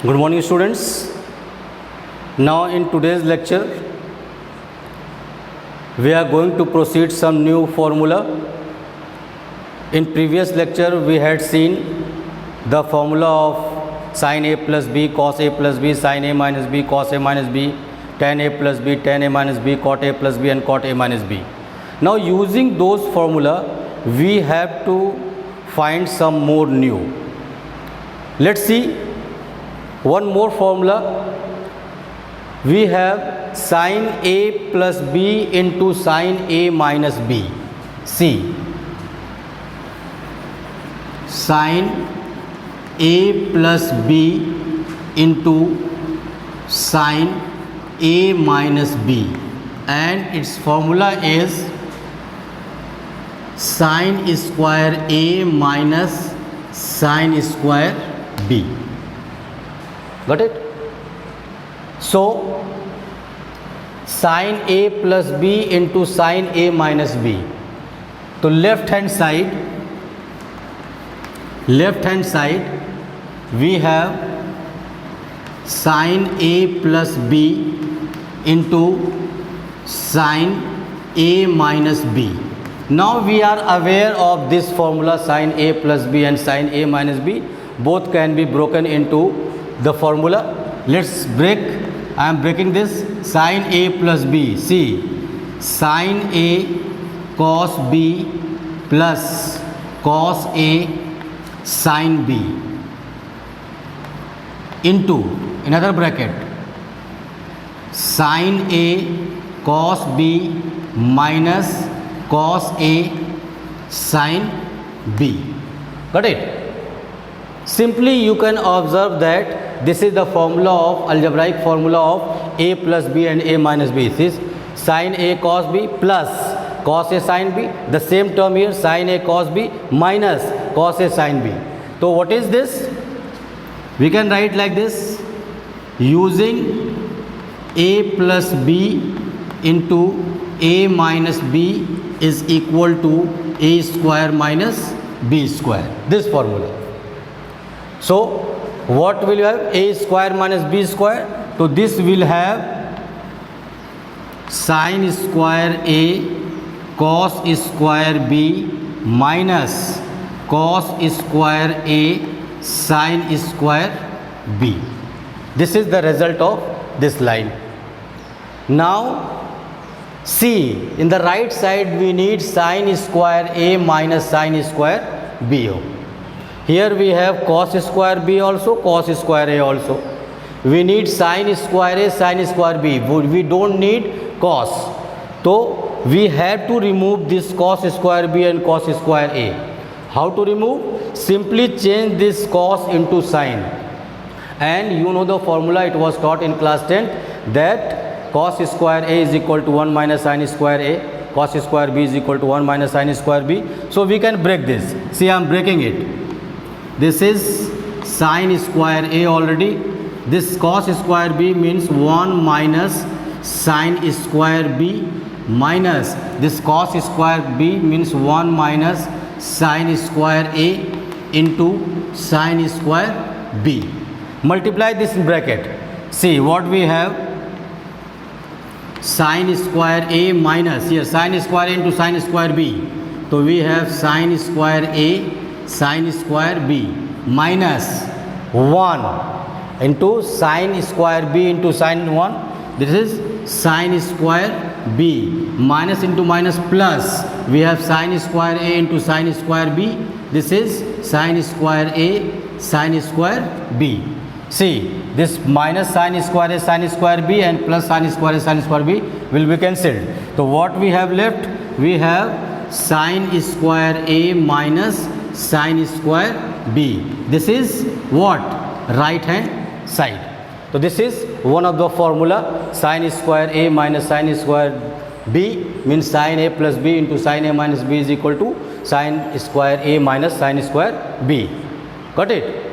Good morning, students. Now in today's lecture we are going to proceed some new formula. In previous lecture we had seen the formula of sin a plus b, cos a plus b, sin a minus b, cos a minus b, tan a plus b, tan a minus b, cot a plus b and cot a minus b. Now using those formula we have to find some more new. Let's see one more formula. We have sin a plus b into sin a minus b. See, sin a plus b into sin a minus b, and its formula is sin square a minus sin square b. Got it? So sin a plus b into sin a minus b. तो left hand side we have sin a plus b into sin a minus b. Now we are aware of this formula sin a plus b and sin a minus b. Both can be broken into the formula. Let's break. I am breaking this. Sin a plus b. See, sin a cos b plus cos a sin b into another bracket sin a cos b minus cos a sin b. Got it? Simply you can observe that this is the formula of algebraic formula of a plus b and a minus b. This is sin a cos b plus cos a sin b. The same term here, sin a cos b minus cos a sin b. So what is this? We can write like this: using a plus b into a minus b is equal to a square minus b square. This formula. So what will you have? A square minus b square. So this will have sin square a cos square b minus cos square a sin square b. This is the result of this line. Now see, in the right side we need sin square a minus sin square b. Here we have cos square b also, cos square a also. We need sin square a, sin square b. We don't need cos. So we have to remove this cos square b and cos square a. How to remove? Simply change this cos into sin. And you know the formula, it was taught in class 10, that cos square a is equal to 1 minus sin square a, cos square b is equal to 1 minus sin square b. So we can break this. See, I am breaking it. This is sin square a already. This cos square b means 1 minus sin square b minus this cos square b means 1 minus sin square a into sin square b. Multiply this in bracket. See what we have: sin square a minus, here sin square a into sin square b. So we have sin square a sin square b minus 1 into sin square b into sin 1. This is sin square b minus into minus plus. We have sin square a into sin square b. This is sin square a sin square b. See, this minus sin square a sin square b and plus sin square a sin square b will be cancelled. So what we have left? We have sin square a minus sin square b. This is what? Right hand side. So this is one of the formula. Sin square a minus sin square b means sin a plus b into sin a minus b is equal to sin square a minus sin square b. Got it?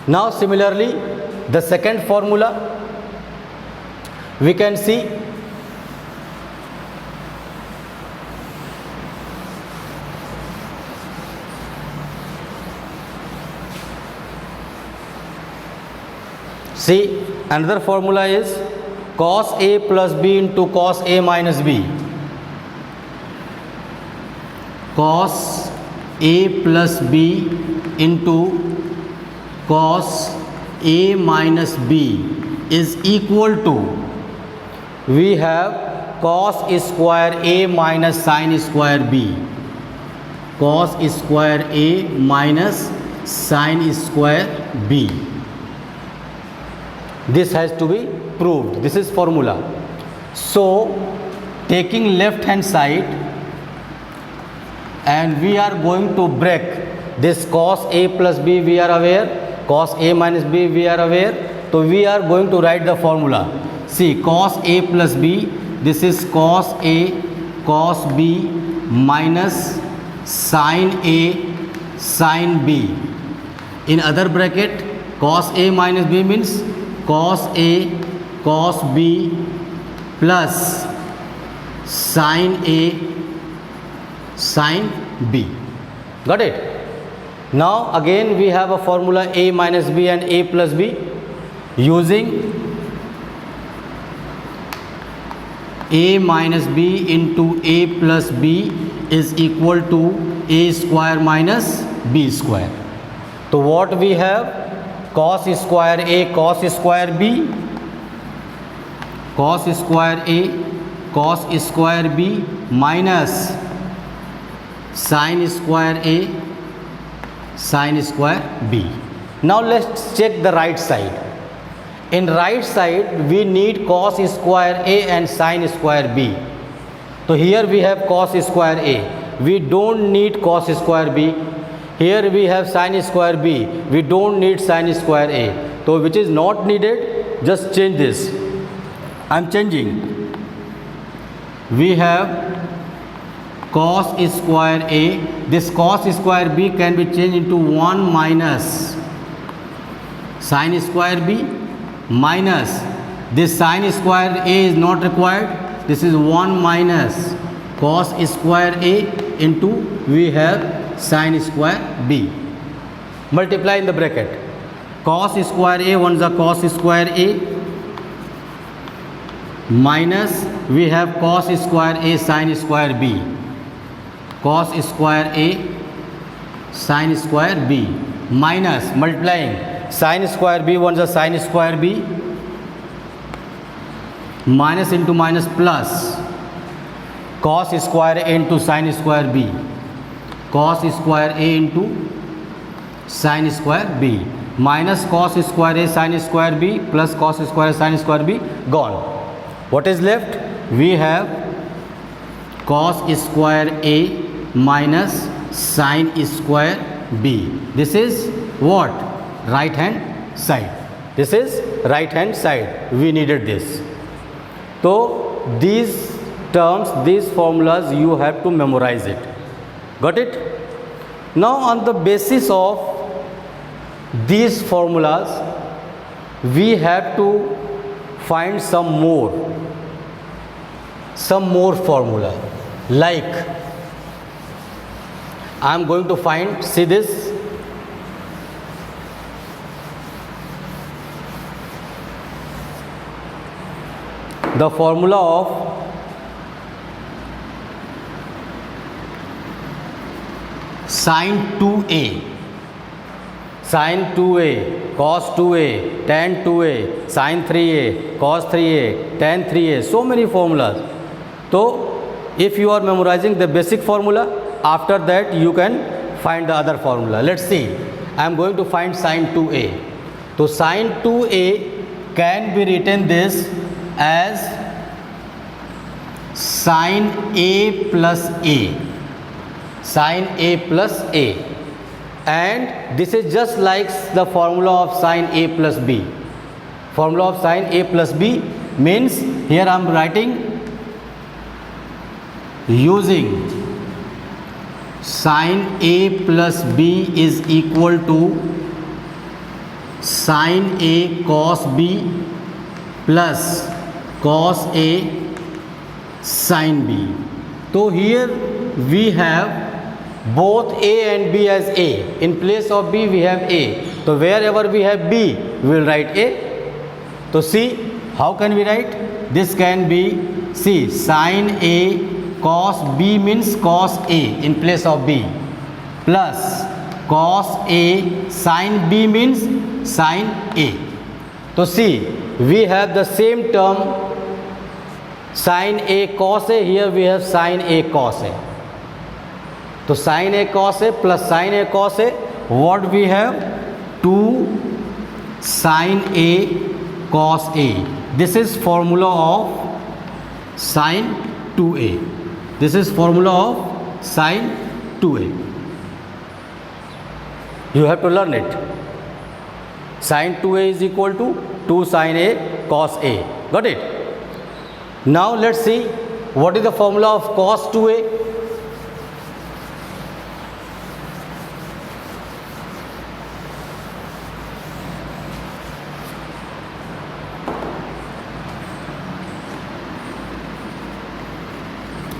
Now similarly the second formula we can see See, another formula is cos A plus B into cos A minus B. Cos A plus B into cos A minus B is equal to, we have cos square A minus sin square B. Cos square A minus sin square B. This has to be proved. This is formula. So, taking left hand side, and we are going to break this cos A plus B, we are aware, cos A minus B, we are aware. So, we are going to write the formula. See, cos A plus B, this is cos A cos B minus sin A sin B. In other bracket, cos A minus B means cos A cos B plus sin A sin B. Got it? Now again we have a formula A minus B and A plus B. Using A minus B into A plus B is equal to A square minus B square. So what we have? Cos square A cos square B, cos square A cos square B minus sin square A sin square B. Now let's check the right side. In right side we need cos square A and sin square B. So here we have cos square A. We don't need cos square B. Here we have sin square B. We don't need sin square A. So which is not needed, just change this. I am changing. We have cos square A. This cos square B can be changed into 1 minus sin square B minus this sin square A is not required. This is 1 minus cos square A into we have sin square B. Multiply in the bracket. Cos square A, one is a cos square A minus we have cos square A sin square B. Cos square A sin square B minus multiplying sin square B, one is a sin square B minus into minus plus cos square A into sin square B, cos square A into sin square B minus cos square A sin square B plus cos square A sin square B gone. What is left? We have cos square A minus sin square B. This is what? Right hand side. This is right hand side. We needed this. So these terms, these formulas, you have to memorize it. Got it? Now on the basis of these formulas, we have to find some more formula. Like I am going to find, see this, the formula of sin 2a, sin 2a, cos 2a, tan 2a, sin 3a, cos 3a, tan 3a, so many formulas. So if you are memorizing the basic formula, after that you can find the other formula. Let's see. I am going to find sin 2a. So sin 2a can be written this as sin A plus A, sin A plus A, and this is just like the formula of sin A plus B. Formula of sin A plus B means here I am writing using sin A plus B is equal to sin A cos B plus cos A sin B. So here we have both A and B as A. In place of B we have A. So wherever we have B, we will write A. तो see, how can we write? This can be, see, sin A cos B means cos A in place of B, plus cos A sin B means sin A. तो see, we have the same term sin A cos A, here we have sin A cos A. तो sin A cos A plus sin A cos A, what we have? 2 sin A cos A. This is formula of sin 2A. This is formula of sin 2A. You have to learn it. Sin 2A is equal to 2 sin A cos A. Got it? Now let's see what is the formula of cos 2A.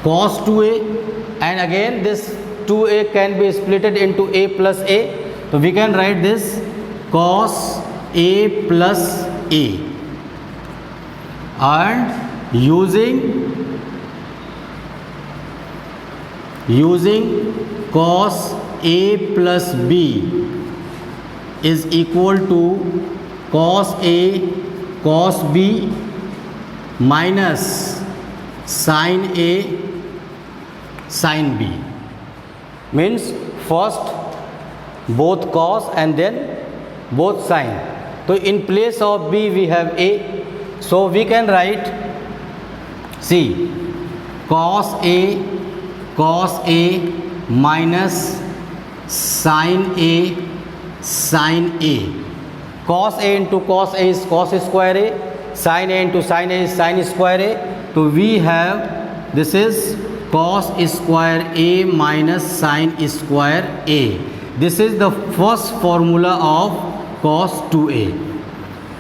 Cos 2A, and again this 2A can be splitted into A plus A. So we can write this cos A plus A, and using cos A plus B is equal to cos A cos B minus sin A sin B. Means first both cos and then both sin. So in place of B we have A, so we can write, see, cos A minus sin A sin A. Cos A into cos A is cos square A, sin A into sin A is sin square A. So we have, this is cos square A minus sin square A. This is the first formula of cos 2A.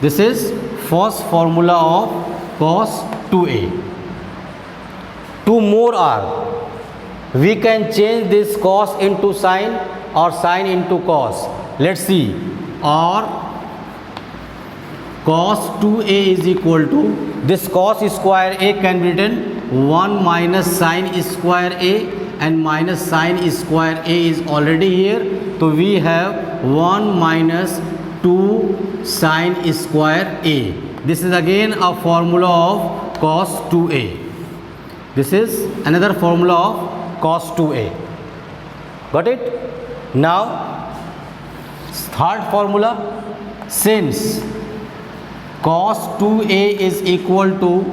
This is first formula of cos 2A. Two more are, we can change this cos into sin or sin into cos. Let's see. Or cos 2A is equal to, this cos square A can be written 1 minus sin square A, and minus sin square A is already here. So we have 1 minus 2 sin square A. This is again a formula of cos 2A. This is another formula of cos 2A. Got it? Now third formula, since cos 2A is equal to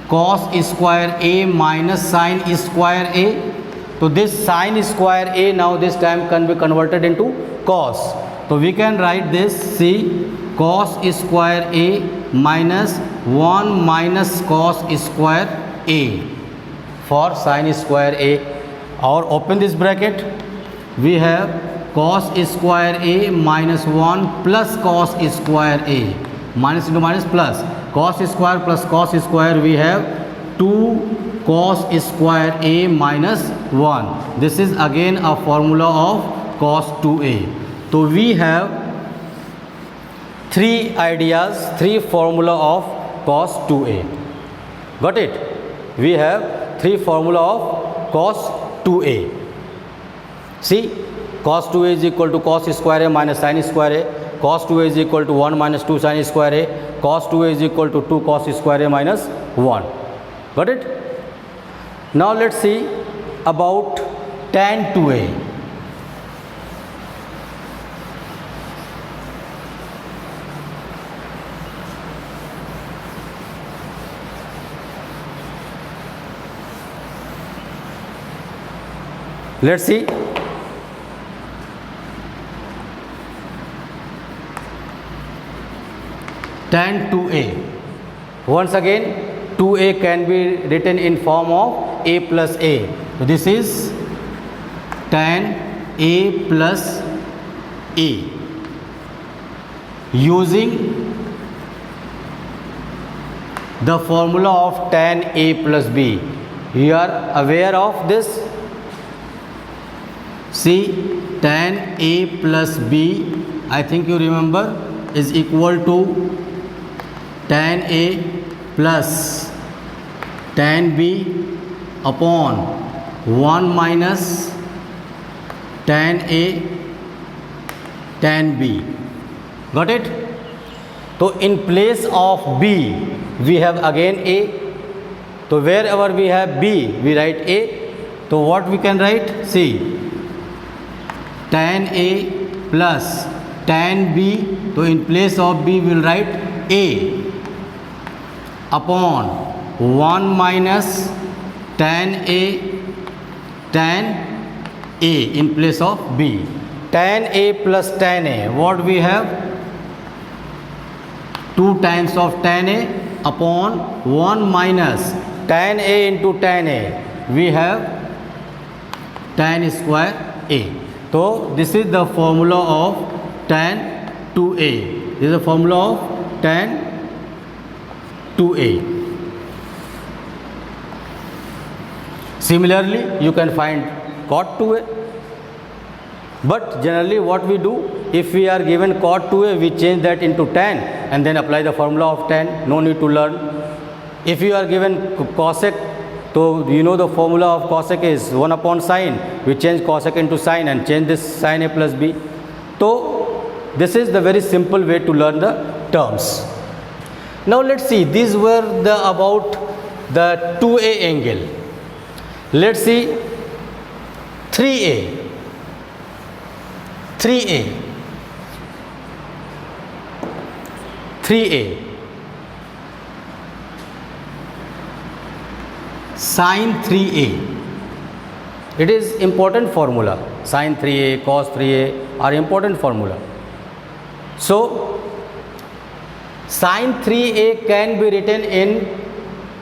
cos square A minus sin square A. So this sin square A now this time can be converted into cos. So we can write this, see, cos square A minus 1 minus cos square A for sin square A. Or open this bracket, we have cos square A minus 1 plus cos square A. Minus into minus plus, cos square plus cos square, we have 2 cos square A minus 1. This is again a formula of cos 2A. So we have three ideas, three formula of cos 2A. Got it? We have three formula of cos 2A. See, cos 2A is equal to cos square A minus sin square A. Cos 2A is equal to 1 minus 2 sin square A. Cos 2A is equal to 2 cos square A minus 1. Got it? Now let's see about tan 2A. Let's see. Tan 2A. Once again, 2A can be written in form of A plus A. So this is tan A plus A. Using the formula of tan A plus B. You are aware of this? See, tan A plus B, I think you remember, is equal to tan A plus tan B upon 1 minus tan A tan B. Got it? So in place of B we have again A. So wherever we have B we write A. So what we can write? See, tan A plus tan B. So in place of B we will write A upon 1 minus tan A tan A in place of B. Tan A plus tan A, what we have? 2 times of tan A upon 1 minus tan A into tan A. We have tan square A. So this is the formula of tan 2A. This is the formula of tan 2A. Similarly, you can find cot 2A. But generally what we do, if we are given cot 2A, we change that into tan and then apply the formula of tan. No need to learn. If you are given cosec, so you know the formula of cosec is 1 upon sine. We change cosec into sine and change this sine A plus B. So this is the very simple way to learn the terms. Now let's see, these were the about the 2A angle. Let's see 3A. 3A sin 3A. It is important formula. Sin 3A, cos 3A are important formula. So sin 3A can be written in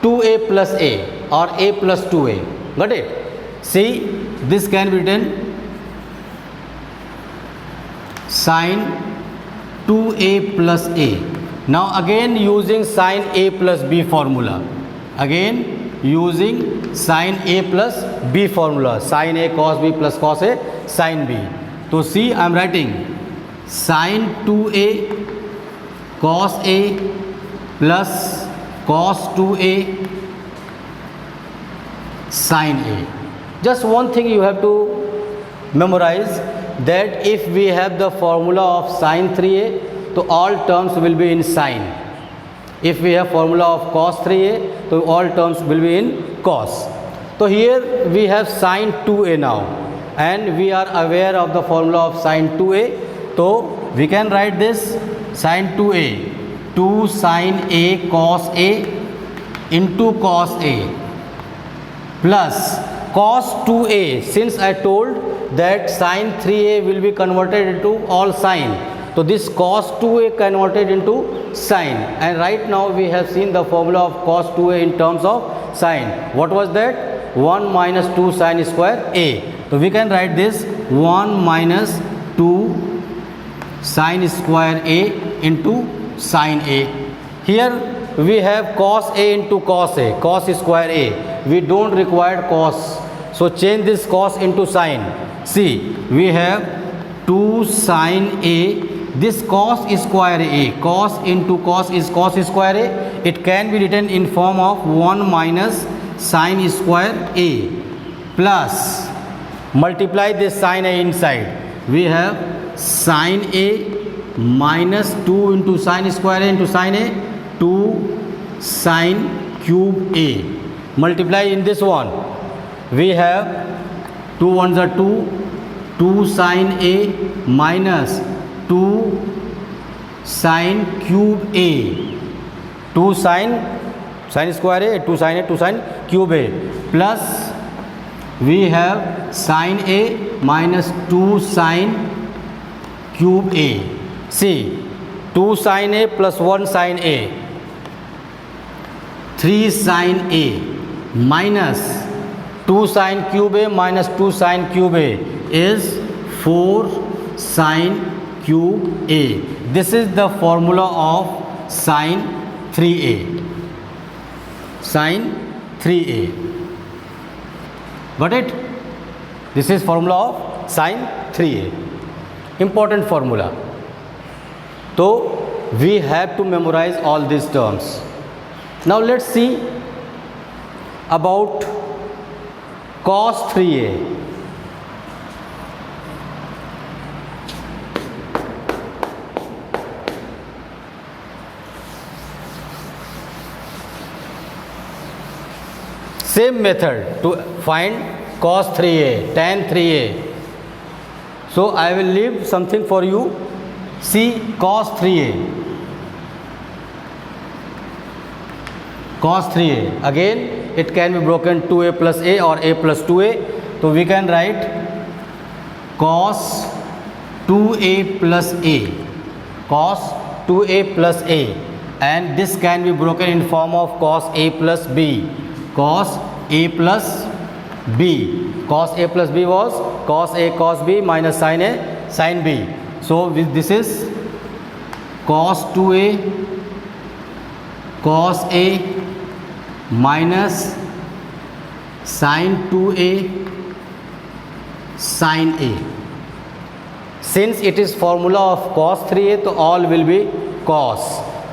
2A plus A or A plus 2A. Got it? See, this can be written sin 2A plus A. Now again using sin A plus B formula. Again using sin A plus B formula. Sin A cos B plus cos A sin B. So see, I am writing sin 2A cos A plus cos 2A sin A. Just one thing you have to memorize, that if we have the formula of sin 3A, so all terms will be in sin. If we have formula of cos 3A, so all terms will be in cos. So here we have sin 2A now, and we are aware of the formula of sin 2A. So we can write this sin 2A, 2 sin A cos A into cos A plus cos 2A. Since I told that sin 3A will be converted into all sine, so this cos 2A converted into sine, and right now we have seen the formula of cos 2A in terms of sine. What was that? 1 minus 2 sine square A. So we can write this 1 minus 2 sine square A into sine A. Here we have cos A into cos A, cos square A. We don't require cos, so change this cos into sine. See, we have 2 sine A. This cos square A, cos into cos is cos square A. It can be written in form of 1 minus sine square A plus multiply this sine A inside. We have sine A minus 2 into sine square A into sine A, 2 sine cube A. Multiply in this one. We have 2 ones are 2 sine A minus 2 sine cube A, 2 sine square A, 2 sine cube A, plus we have sine A minus 2 sine cube A. See, 2 sine A plus 1 sine A, 3 sine A minus 2 sine cube A minus 2 sine cube A is 4 sine cube A. This is the formula of sine 3A. Sine 3A. Got it? This is formula of sine 3A. Important formula. So we have to memorize all these terms. Now let's see about cos 3a. Same method to find cos 3a, tan 3a. So I will leave something for you. See cos 3a. Cos 3a. Again, it can be broken 2a plus a or a plus 2a. So we can write cos 2a plus a. Cos 2a plus a. And this can be broken in form of cos a plus b. Cos a plus b. Cos a plus b was cos a cos b minus sin a sin b. So this is cos 2a cos a minus sin 2a sin a. Since it is formula of cos 3a, so all will be cos.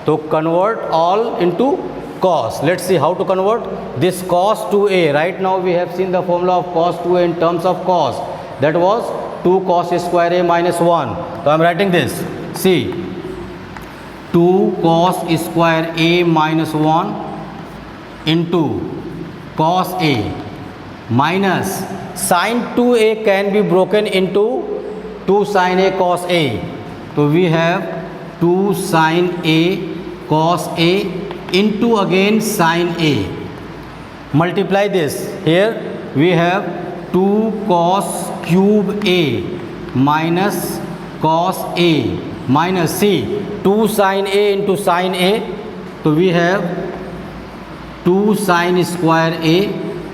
So convert all into cos. Let's see how to convert this cos 2a. Right now we have seen the formula of cos 2a in terms of cos. That was 2 cos square a minus 1. So I am writing this. See, 2 cos square a minus 1 into cos a minus sin 2a can be broken into 2 sin a cos a. So we have 2 sin a cos a into again sin a. Multiply this. Here we have 2 cos cube a minus cos a minus c 2 sin a into sin a. So we have 2 sin square a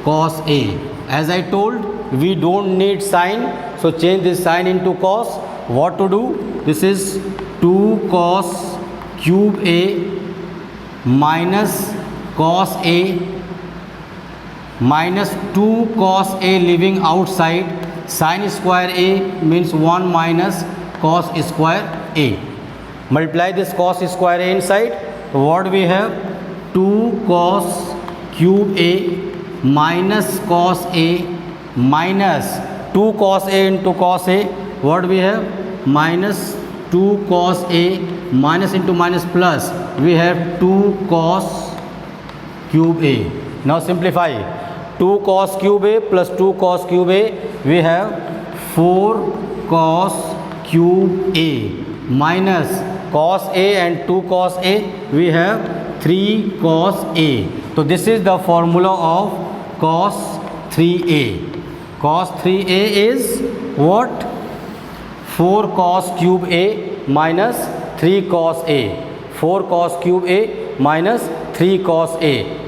cos a. As I told, we don't need sin, so change this sin into cos. What to do? This is 2 cos cube a minus cos a minus 2 cos a leaving outside. Sin square a means 1 minus cos square a. Multiply this cos square a inside. What we have? 2 cos cube a minus cos a minus 2 cos a into cos a. What we have? Minus 2 cos a minus into minus plus. We have 2 cos cube a. Now simplify. 2 cos cube a plus 2 cos cube a. We have 4 cos cube a minus cos a and 2 cos a. We have 3 cos a. So this is the formula of cos 3a. Cos 3a is what? 4 cos cube a minus 3 cos a. 4 cos cube a minus 3 cos a.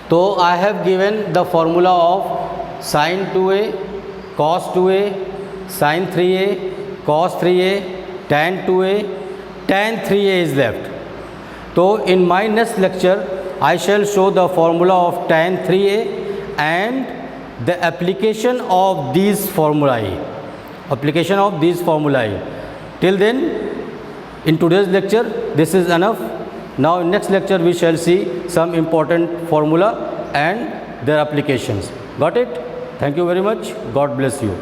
So I have given the formula of sin 2a, cos 2a, sin 3a, cos 3a, tan 2a, tan 3a is left. So in my next lecture, I shall show the formula of tan 3a and the application of these formulae. Application of these formulae. Till then, in today's lecture, this is enough. Now in next lecture, we shall see some important formula and their applications. Got it? Thank you very much. God bless you.